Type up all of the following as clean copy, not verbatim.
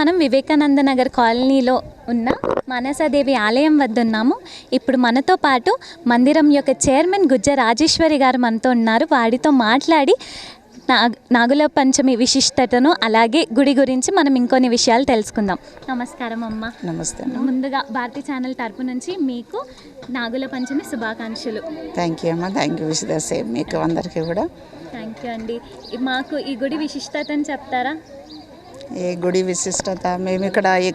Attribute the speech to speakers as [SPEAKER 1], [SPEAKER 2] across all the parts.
[SPEAKER 1] మనం వివేకానంద నగర్ కాలనీలో ఉన్న మానసాదేవి ఆలయం వద్ద ఉన్నాము. ఇప్పుడు మనతో పాటు మందిరం యొక్క చైర్మన్ గుజ్జ రాజేశ్వరి గారు మనతో ఉన్నారు. వాడితో మాట్లాడి నాగుల పంచమి విశిష్టతను అలాగే గుడి గురించి మనం ఇంకొన్ని విషయాలు తెలుసుకుందాం. నమస్కారం అమ్మ.
[SPEAKER 2] నమస్తే.
[SPEAKER 1] ముందుగా భారతీ ఛానల్ తరపు నుంచి మీకు నాగుల పంచమి శుభాకాంక్షలు.
[SPEAKER 2] థ్యాంక్ యూ అమ్మ. Thank you. సేమ్ మీకు అందరికీ కూడా
[SPEAKER 1] థ్యాంక్ యూ అండి. మాకు ఈ గుడి విశిష్టతను చెప్తారా?
[SPEAKER 2] ఈ గుడి విశిష్టత, మేము ఇక్కడ ఈ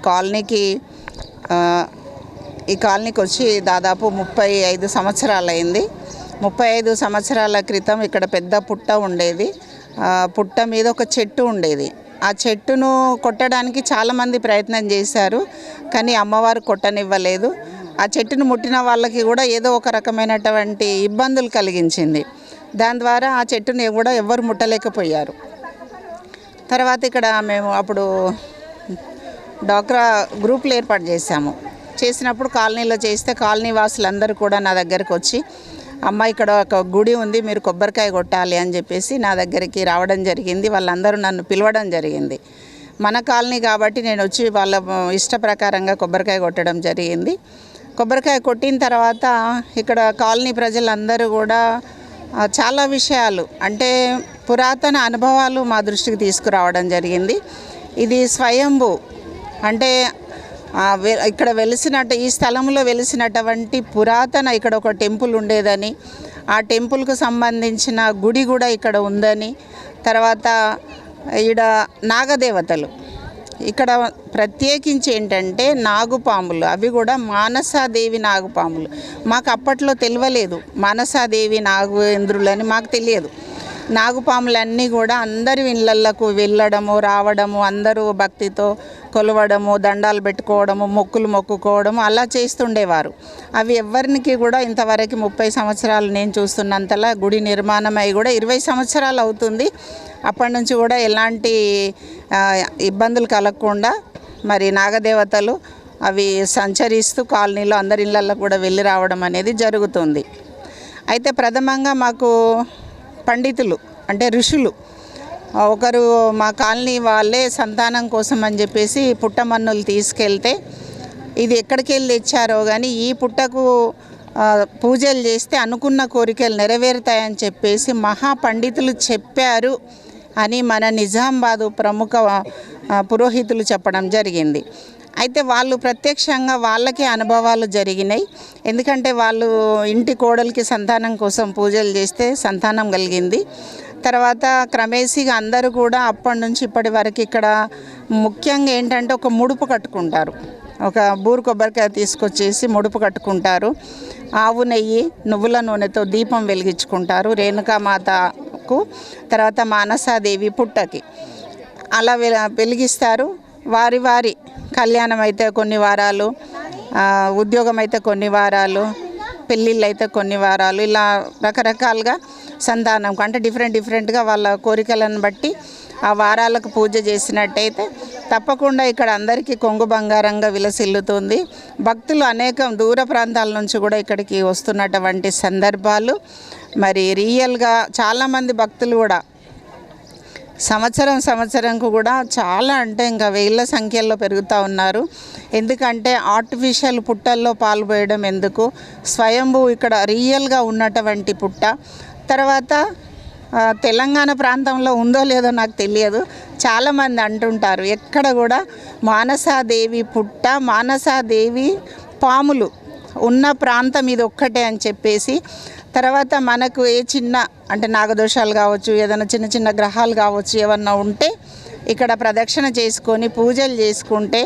[SPEAKER 2] కాలనీకి వచ్చి దాదాపు 35 సంవత్సరాలు అయింది. 35 సంవత్సరాల క్రితం ఇక్కడ పెద్ద పుట్ట ఉండేది. పుట్ట మీద ఒక చెట్టు ఉండేది. ఆ చెట్టును కొట్టడానికి చాలామంది ప్రయత్నం చేశారు, కానీ అమ్మవారు కొట్టనివ్వలేదు. ఆ చెట్టును ముట్టిన వాళ్ళకి కూడా ఏదో ఒక రకమైనటువంటి ఇబ్బందులు కలిగించింది. దాని ద్వారా ఆ చెట్టుని కూడా ఎవ్వరు ముట్టలేకపోయారు. తర్వాత ఇక్కడ మేము అప్పుడు డాక్రా గ్రూపులు ఏర్పాటు చేసినప్పుడు కాలనీలో చేస్తే కాలనీ వాసులందరూ కూడా నా దగ్గరకు వచ్చి, అమ్మ ఇక్కడ ఒక గుడి ఉంది, మీరు కొబ్బరికాయ కొట్టాలి అని చెప్పేసి నా దగ్గరికి రావడం జరిగింది. వాళ్ళందరూ నన్ను పిలవడం జరిగింది. మన కాలనీ కాబట్టి నేను వచ్చి వాళ్ళ ఇష్ట ప్రకారంగా కొబ్బరికాయ కొట్టడం జరిగింది. కొబ్బరికాయ కొట్టిన తర్వాత ఇక్కడ కాలనీ ప్రజలందరూ కూడా చాలా విషయాలు, అంటే పురాతన అనుభవాలు మా దృష్టికి తీసుకురావడం జరిగింది. ఇది స్వయంభూ, అంటే ఇక్కడ ఈ స్థలంలో వెలిసినటువంటి పురాతన ఇక్కడ ఒక టెంపుల్ ఉండేదని, ఆ టెంపుల్కు సంబంధించిన గుడి కూడా ఇక్కడ ఉందని, తర్వాత ఈడ నాగదేవతలు ఇక్కడ ప్రత్యేకించి ఏంటంటే నాగుపాములు, అవి కూడా మానసాదేవి నాగుపాములు. మాకు అప్పట్లో తెలియలేదు మానసాదేవి నాగేంద్రులని, మాకు తెలియదు. నాగుపాములన్నీ కూడా అందరి ఇళ్ళకు వెళ్ళడము రావడము, అందరూ భక్తితో కొలవడము, దండాలు పెట్టుకోవడము, మొక్కులు మొక్కుకోవడము అలా చేస్తుండేవారు. అవి ఎవరికి కూడా ఇంతవరకు 30 సంవత్సరాలు నేను చూస్తున్నంతలా గుడి నిర్మాణం అయి కూడా 20 సంవత్సరాలు అవుతుంది. అప్పటి నుంచి కూడా ఎలాంటి ఇబ్బందులు కలగకుండా మరి నాగదేవతలు అవి సంచరిస్తూ కాలనీలో అందరి ఇళ్ళల్లో కూడా వెళ్ళి రావడం అనేది జరుగుతుంది. అయితే ప్రథమంగా మాకు పండితులు అంటే ఋషులు ఒకరు మా కాలనీ వాళ్ళే సంతానం కోసం అని చెప్పేసి పుట్టమన్నులు తీసుకెళ్తే, ఇది ఎక్కడికి వెళ్ళి తెచ్చారో కానీ ఈ పుట్టకు పూజలు చేస్తే అనుకున్న కోరికలు నెరవేరుతాయని చెప్పేసి మహాపండితులు చెప్పారు అని మన నిజామాబాదు ప్రముఖ పురోహితులు చెప్పడం జరిగింది. అయితే వాళ్ళు ప్రత్యక్షంగా వాళ్ళకే అనుభవాలు జరిగినాయి. ఎందుకంటే వాళ్ళు ఇంటి కోడలికి సంతానం కోసం పూజలు చేస్తే సంతానం కలిగింది. తర్వాత క్రమేసీగా అందరూ కూడా అప్పటి నుంచి ఇప్పటి వరకు ఇక్కడ ముఖ్యంగా ఏంటంటే ఒక ముడుపు కట్టుకుంటారు. ఒక బూరు కొబ్బరికాయ తీసుకొచ్చేసి ముడుపు కట్టుకుంటారు. ఆవు నెయ్యి నువ్వుల నూనెతో దీపం వెలిగించుకుంటారు రేణుకామాతకు, తర్వాత మానసాదేవి పుట్టకి అలా వెలిగిస్తారు. వారి కళ్యాణం అయితే కొన్ని వారాలు, ఉద్యోగం అయితే కొన్ని వారాలు, పెళ్ళిళ్ళు అయితే కొన్ని వారాలు, ఇలా రకరకాలుగా సంతానం అంటే డిఫరెంట్గా వాళ్ళ కోరికలను బట్టి ఆ వారాలకు పూజ చేసినట్టయితే తప్పకుండా ఇక్కడ అందరికీ కొంగు బంగారంగా విలసిల్లుతుంది. భక్తులు అనేక దూర ప్రాంతాల నుంచి కూడా ఇక్కడికి వస్తున్నటువంటి సందర్భాలు మరి రియల్గా చాలామంది భక్తులు కూడా సంవత్సరంకు కూడా చాలా అంటే ఇంకా వేల సంఖ్యలో పెరుగుతూ ఉన్నారు. ఎందుకంటే ఆర్టిఫిషియల్ పుట్టల్లో పాల్పోయడం ఎందుకు, స్వయంభూ ఇక్కడ రియల్గా ఉన్నటువంటి పుట్ట. తర్వాత తెలంగాణ ప్రాంతంలో ఉందో లేదో నాకు తెలియదు, చాలామంది అంటుంటారు ఎక్కడ కూడా మానసాదేవి పుట్ట, మానసాదేవి పాములు ఉన్న ప్రాంతం ఇది ఒక్కటే అని చెప్పేసి. తర్వాత మనకు ఏ చిన్న అంటే నాగదోషాలు కావచ్చు, ఏదైనా చిన్న గ్రహాలు కావచ్చు, ఏమన్నా ఉంటే ఇక్కడ ప్రదక్షిణ చేసుకొని పూజలు చేసుకుంటే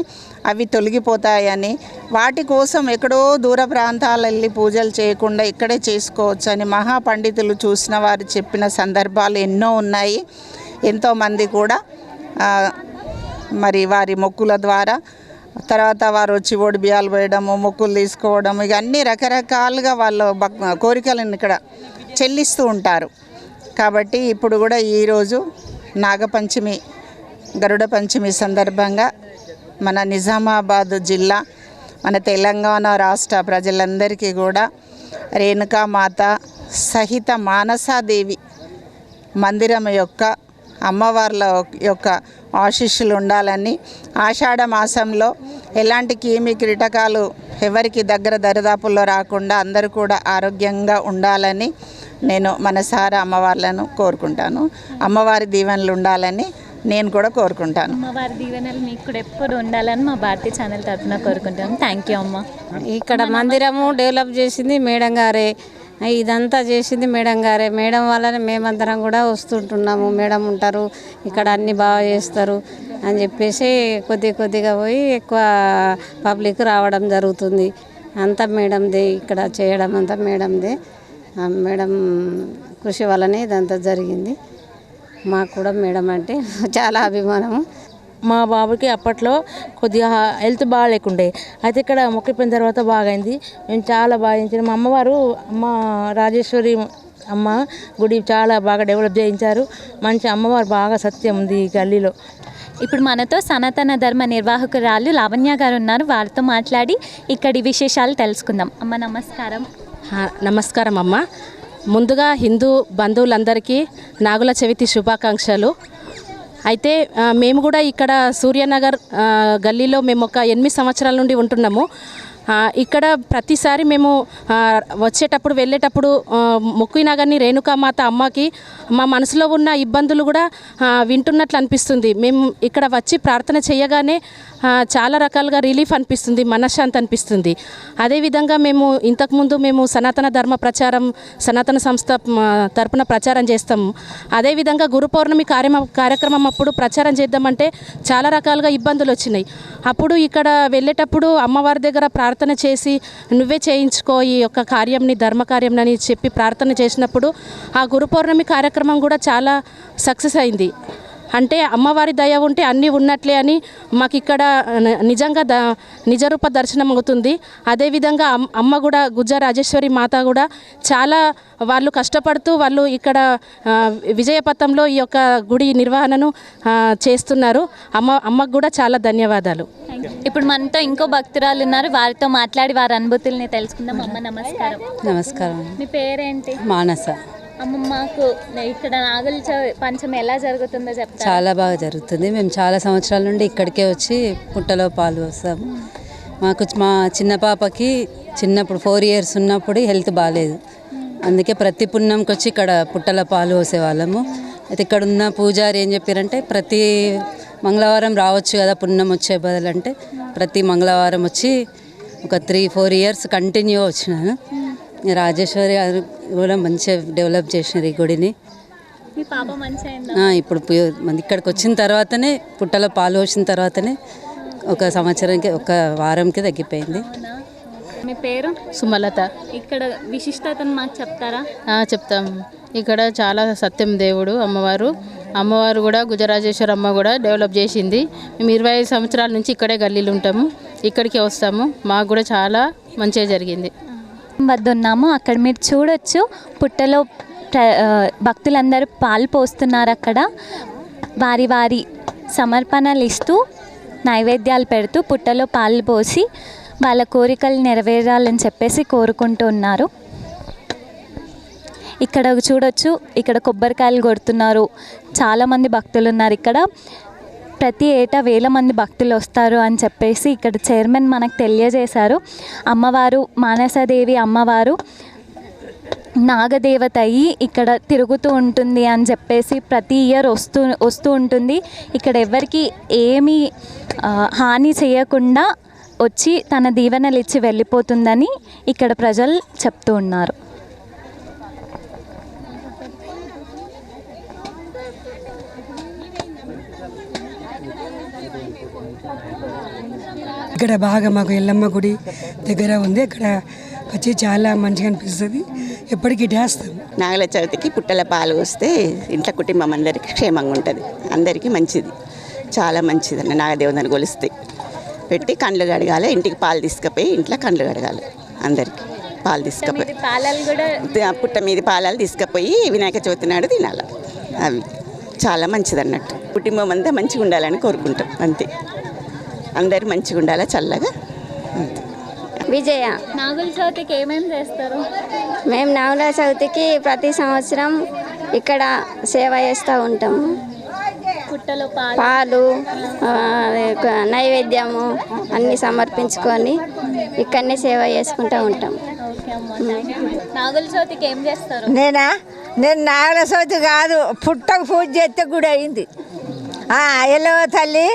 [SPEAKER 2] అవి తొలగిపోతాయని, వాటి కోసం ఎక్కడో దూర ప్రాంతాలు వెళ్ళి పూజలు చేయకుండా ఇక్కడే చేసుకోవచ్చు అని మహాపండితులు చూసిన వారు చెప్పిన సందర్భాలు ఎన్నో ఉన్నాయి. ఎంతోమంది కూడా మరి వారి మొక్కుల ద్వారా తర్వాత వారు వచ్చి ఓడి బియ్యాలు పోయడము, మొక్కులు తీసుకోవడము, ఇక అన్ని రకరకాలుగా వాళ్ళ కోరికలను ఇక్కడ చెల్లిస్తూ ఉంటారు. కాబట్టి ఇప్పుడు కూడా ఈరోజు నాగపంచమి, గరుడ పంచమి సందర్భంగా మన నిజామాబాద్ జిల్లా, మన తెలంగాణ రాష్ట్ర ప్రజలందరికీ కూడా రేణుకామాత సహిత మానసాదేవి మందిరం యొక్క అమ్మవార్ల యొక్క ఆశీస్సులు ఉండాలని, ఆషాఢ మాసంలో ఎలాంటి క్రిమి కీటకాలు ఎవరికి దరిదాపుల్లో రాకుండా అందరూ కూడా ఆరోగ్యంగా ఉండాలని నేను మనసారా అమ్మవార్లను కోరుకుంటాను. అమ్మవారి దీవెనలు ఉండాలని నేను కూడా కోరుకుంటాను.
[SPEAKER 1] అమ్మవారి దీవెనలు మీకు కూడా ఎప్పుడు ఉండాలని మా భారతీయ ఛానల్ తరఫున కోరుకుంటాం. థ్యాంక్ యూ అమ్మ.
[SPEAKER 3] ఇక్కడ మందిరము డెవలప్ చేసింది మేడం గారే, ఇదంతా చేసింది మేడం గారే. మేడం వల్లనే మేమందరం కూడా వస్తుంటున్నాము. మేడం ఉంటారు ఇక్కడ, అన్నీ బాగా చేస్తారు అని చెప్పేసి కొద్దిగా పోయి ఎక్కువ పబ్లిక్ రావడం జరుగుతుంది. అంతా మేడందే, ఇక్కడ చేయడం అంతా మేడందే. మేడం కృషి వల్లనే ఇదంతా జరిగింది. మాకు కూడా మేడం అంటే చాలా అభిమానము.
[SPEAKER 4] మా బాబుకి అప్పట్లో కొద్దిగా హెల్త్ బాగాలేకుండే, అయితే ఇక్కడ మొక్కిపోయిన తర్వాత బాగైంది. మేము చాలా బాగా మా అమ్మ రాజేశ్వరి అమ్మ గుడి చాలా బాగా డెవలప్ చేయించారు. మంచి అమ్మవారు బాగా సత్యం ఉంది ఈ గల్లీలో.
[SPEAKER 1] ఇప్పుడు మనతో సనాతన ధర్మ నిర్వాహకురాలు లావణ్య గారు ఉన్నారు. వారితో మాట్లాడి ఇక్కడి విశేషాలు తెలుసుకుందాం. అమ్మ నమస్కారం.
[SPEAKER 5] నమస్కారం అమ్మ. ముందుగా హిందూ బంధువులందరికీ నాగుల చవితి శుభాకాంక్షలు. అయితే మేము కూడా ఇక్కడ సూర్యనగర్ గల్లీలో మేము ఒక 8 సంవత్సరాల నుండి ఉంటున్నాము. ఇక్కడ ప్రతిసారి మేము వచ్చేటప్పుడు వెళ్ళేటప్పుడు మొక్కినాగాని రేణుకామాత అమ్మకి మా మనసులో ఉన్న ఇబ్బందులు కూడా వింటున్నట్లు అనిపిస్తుంది. మేము ఇక్కడ వచ్చి ప్రార్థన చేయగానే చాలా రకాలుగా రిలీఫ్ అనిపిస్తుంది, మనశ్శాంతి అనిపిస్తుంది. అదేవిధంగా మేము ఇంతకుముందు మేము సనాతన ధర్మ ప్రచారం సనాతన సంస్థ తరపున ప్రచారం చేస్తాము. అదేవిధంగా గురు పౌర్ణమి కార్యక్రమం అప్పుడు ప్రచారం చేద్దామంటే చాలా రకాలుగా ఇబ్బందులు వచ్చినాయి. అప్పుడు ఇక్కడ వెళ్ళేటప్పుడు అమ్మవారి దగ్గర ప్రార్థన చేసి నువ్వే చేయించుకో ఈ యొక్క కార్యంని ధర్మ కార్యం అని చెప్పి ప్రార్థన చేసినప్పుడు ఆ గురు పౌర్ణమి కార్యక్రమం కూడా చాలా సక్సెస్ అయింది. అంటే అమ్మవారి దయ ఉంటే అన్నీ ఉన్నట్లే అని మాకు ఇక్కడ నిజంగా నిజరూప దర్శనం అవుతుంది. అదేవిధంగా అమ్మ కూడా గుజ్జ రాజేశ్వరి మాత కూడా చాలా వాళ్ళు కష్టపడుతూ వాళ్ళు ఇక్కడ విజయపథంలో ఈ యొక్క గుడి నిర్వహణను చేస్తున్నారు. అమ్మకు కూడా చాలా ధన్యవాదాలు.
[SPEAKER 1] ఇప్పుడు మనతో ఇంకో భక్తురాలు ఉన్నారు. వారితో మాట్లాడి వారి అనుభూతుల్ని తెలుసుకుందాం. అమ్మ నమస్కారం.
[SPEAKER 3] నమస్కారం.
[SPEAKER 1] మీ పేరేంటి?
[SPEAKER 3] మానస.
[SPEAKER 1] అమ్మ, మాకు ఇక్కడ నాగుల పంచమి ఎలా జరుగుతుందో చెప్తారా?
[SPEAKER 3] చాలా బాగా జరుగుతుంది. మేము చాలా సంవత్సరాల నుండి ఇక్కడికే వచ్చి పుట్టలో పాలు వస్తాము. మాకు మా చిన్న పాపకి చిన్నప్పుడు 4 years ఉన్నప్పుడు హెల్త్ బాగాలేదు. అందుకే ప్రతి పున్నంకి వచ్చి ఇక్కడ పుట్టల పాలు పోసేవాళ్ళము. అయితే ఇక్కడ ఉన్న పూజారి ఏం చెప్పారంటే ప్రతి మంగళవారం రావచ్చు కదా పున్నం వచ్చే బదులు, అంటే ప్రతి మంగళవారం వచ్చి ఒక 3-4 years కంటిన్యూ వచ్చినాను. రాజేశ్వరి గారు కూడా మంచిగా డెవలప్ చేసినారు ఈ గుడిని.
[SPEAKER 1] మీ పాప మంచిగా
[SPEAKER 3] ఇప్పుడు ఇక్కడికి వచ్చిన తర్వాతనే పుట్టలో పాలు వచ్చిన తర్వాతనే ఒక సంవత్సరానికి ఒక వారంకి తగ్గిపోయింది.
[SPEAKER 1] మీ పేరు?
[SPEAKER 5] సుమలత.
[SPEAKER 1] ఇక్కడ విశిష్టతను మాకు చెప్తారా?
[SPEAKER 5] చెప్తాం. ఇక్కడ చాలా సత్యం దేవుడు అమ్మవారు కూడా గుజరాజేశ్వర అమ్మ కూడా డెవలప్ చేసింది. మేము 25 సంవత్సరాల నుంచి ఇక్కడే గల్లీలు ఉంటాము, ఇక్కడికే వస్తాము. మాకు కూడా చాలా మంచిగా జరిగింది.
[SPEAKER 1] వద్ద ఉన్నాము. అక్కడ మీరు చూడొచ్చు, పుట్టలో భక్తులందరూ పాలు పోస్తున్నారు. అక్కడ వారి సమర్పణలు ఇస్తూ నైవేద్యాలు పెడుతూ పుట్టలో పాలు పోసి వాళ్ళ కోరికలు నెరవేరాలని చెప్పేసి కోరుకుంటూ ఉన్నారు. ఇక్కడ చూడొచ్చు, ఇక్కడ కొబ్బరికాయలు కొడుతున్నారు. చాలామంది భక్తులు ఉన్నారు. ఇక్కడ ప్రతి ఏటా 1000 మంది భక్తులు వస్తారు అని చెప్పేసి ఇక్కడ చైర్మన్ మనకు తెలియజేశారు. అమ్మవారు మానసాదేవి అమ్మవారు నాగదేవత అయ్యి ఇక్కడ తిరుగుతూ ఉంటుంది అని చెప్పేసి ప్రతి ఇయర్ వస్తూ ఉంటుంది. ఇక్కడ ఎవరికి ఏమీ హాని చేయకుండా వచ్చి తన దీవెనలు ఇచ్చి వెళ్ళిపోతుందని ఇక్కడ ప్రజలు చెప్తూ ఉన్నారు.
[SPEAKER 6] ఇక్కడ బాగా మాకు ఎల్లమ్మ గుడి దగ్గర ఉంది. అక్కడ వచ్చి చాలా మంచిగా అనిపిస్తుంది. ఎప్పటికీ చేస్తాం.
[SPEAKER 7] నాగల చవితికి పుట్టల పాలు వస్తే ఇంట్లో కుటుంబం అందరికీ క్షేమంగా ఉంటుంది, అందరికీ మంచిది, చాలా మంచిది అన్న. నాగదేవుని కొలిస్తే పెట్టి కండ్లు కడగాలి, ఇంటికి పాలు తీసుకుపోయి ఇంట్లో కండ్లు కడగాలి, అందరికీ పాలు తీసుకుపోయి పుట్ట మీద పాలాలు తీసుకుపోయి వినాయక చవితి నాడు తినాలి. అవి చాలా మంచిది అన్నట్టు. కుటుంబం అంతా మంచిగా ఉండాలని కోరుకుంటాం, అంతే. అందరూ మంచిగా ఉండాలా, చల్లగా.
[SPEAKER 8] విజయ.
[SPEAKER 1] నాగుల చవితికి ఏమేమి చేస్తారు?
[SPEAKER 8] మేము నాగుల చవితికి ప్రతి సంవత్సరం ఇక్కడ సేవ చేస్తూ ఉంటాము.
[SPEAKER 1] పుట్టలో పాలు
[SPEAKER 8] పాలు నైవేద్యము అన్నీ సమర్పించుకొని ఇక్కడనే సేవ చేసుకుంటూ ఉంటాం.
[SPEAKER 1] ఓకే అమ్మ, థ్యాంక్ యూ. నాగుల చవితికి ఏం చేస్తారు?
[SPEAKER 9] నేను నాగల చవితి కాదు, పుట్టకు పూజ చేస్తే గుడి అయింది. ఎల్లవ తల్లి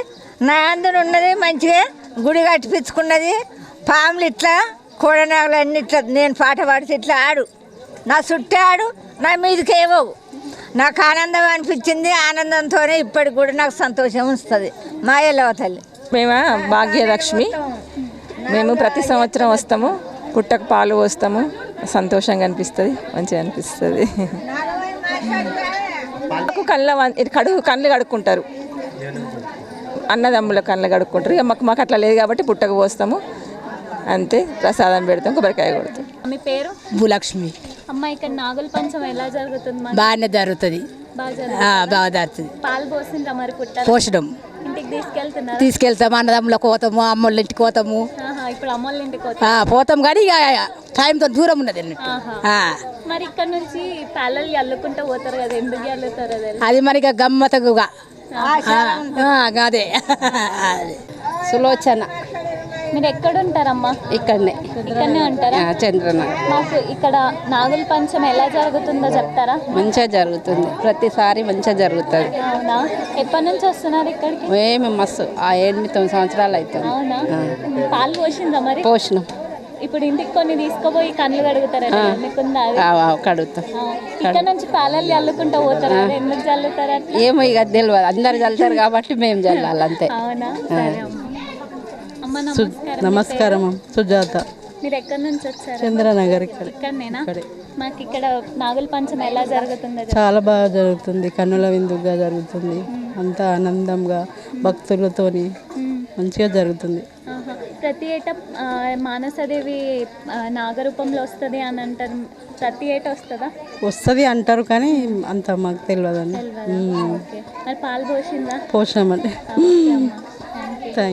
[SPEAKER 9] నా అందున ఉన్నది, మంచిగా గుడి కట్టిపించుకున్నది. పాములు ఇట్లా కోడనాగులు అన్ని ఇట్లా నేను పాట పాడితే ఇట్లా ఆడు, నా చుట్టే ఆడు, నా మీదకి ఏమవు. నాకు ఆనందం అనిపించింది. ఆనందంతోనే ఇప్పటికి కూడా నాకు సంతోషం వస్తుంది. మా ఎల్లవ తల్లి.
[SPEAKER 10] మేము భాగ్యలక్ష్మి, మేము ప్రతి సంవత్సరం వస్తాము, పుట్టకు పాలు పోస్తాము. సంతోషంగా అనిపిస్తుంది, మంచిగా అనిపిస్తుంది. కళ్ళు కడుక్కుంటారు, అన్నదమ్ముల కళ్ళు కడుక్కుంటారు. ఇక మాకు అట్లా లేదు కాబట్టి పుట్టకు పోస్తాము అంతే. ప్రసాదం పెడతాం, కొబ్బరికాయ కొడతాం.
[SPEAKER 1] మీ పేరు?
[SPEAKER 11] భూలక్ష్మి.
[SPEAKER 1] అమ్మ, ఇక్కడ నాగుల పంచం ఎలా జరుగుతుంది?
[SPEAKER 11] బాగానే జరుగుతుంది, బాగా జరుగుతుంది.
[SPEAKER 1] పాలు పోసిండ్రా మరి పుట్ట?
[SPEAKER 11] పోసడం
[SPEAKER 1] ఇంటికి తీసుకెళ్తున్నారు?
[SPEAKER 11] తీసుకెళ్తాము, అన్నదమ్ములకు పోతాము, అమ్మోళ్ళ ఇంటికి పోతాము.
[SPEAKER 1] ఇప్పుడు అమ్మోళ్ళ ఇంటికి
[SPEAKER 11] పోతాం కానీ ఇక టైంతో దూరం ఉన్నది అన్నట్టు.
[SPEAKER 1] మరి ఇక్కడ నుంచి పాలలు అల్లుకుంటూ పోతారు కదా, ఎందుకు అల్లుతారు?
[SPEAKER 11] అది మరి ఇక గమ్మతగా అదే. సులోచన.
[SPEAKER 1] మీరు ఎక్కడ ఉంటారమ్మా?
[SPEAKER 11] ఇక్కడనే
[SPEAKER 1] ఉంటారా?
[SPEAKER 11] చంద్రనగర్.
[SPEAKER 1] మాకు ఇక్కడ నాగుల పంచం ఎలా జరుగుతుందో చెప్తారా?
[SPEAKER 11] మంచిగా జరుగుతుంది, ప్రతిసారి మంచిగా జరుగుతుంది.
[SPEAKER 1] అవునా? ఎప్పటి నుంచి వస్తున్నారు ఇక్కడికి?
[SPEAKER 11] మేము మస్తు 8-9 సంవత్సరాలు అవుతుంది.
[SPEAKER 1] అవునా? పాలు పోసిందా మరి?
[SPEAKER 11] పోషణం.
[SPEAKER 1] ఇప్పుడు ఇంటికి కొన్ని తీసుకుపోయి కళ్ళు కడుగుతారా?
[SPEAKER 11] కడుగుతాం.
[SPEAKER 1] ఇక్కడ నుంచి పాలల్లి అల్లుకుంటూ పోతారా? ఎందుకు చల్లుతారా?
[SPEAKER 11] ఏమో ఇక తెలియదు, అందరు చల్లుతారు కాబట్టి మేము చల్లాలి అంతే.
[SPEAKER 1] అవునా? సరే అమ్మ. అమ్మ నమస్కారం.
[SPEAKER 12] నమస్కారం. సుజాత.
[SPEAKER 1] మీరు ఎక్కడి నుంచి వచ్చారు?
[SPEAKER 12] చంద్రనగర్.
[SPEAKER 1] ఇక్కడనేనా? మాకు ఇక్కడ నాగుల పంచం ఎలా జరుగుతుందో?
[SPEAKER 12] చాలా బాగా జరుగుతుంది, కన్నుల విందుగా జరుగుతుంది. అంతా ఆనందంగా భక్తులతోని మంచిగా జరుగుతుంది.
[SPEAKER 1] ప్రతి ఏటా మానసదేవి నాగరూపంలో వస్తుంది అని అంటారు, ప్రతి ఏటా వస్తుందా?
[SPEAKER 12] వస్తుంది అంటారు కానీ అంత మాకు తెలియదండి.
[SPEAKER 1] మరి పాలు పోసిందా?
[SPEAKER 12] పోషణం అంటే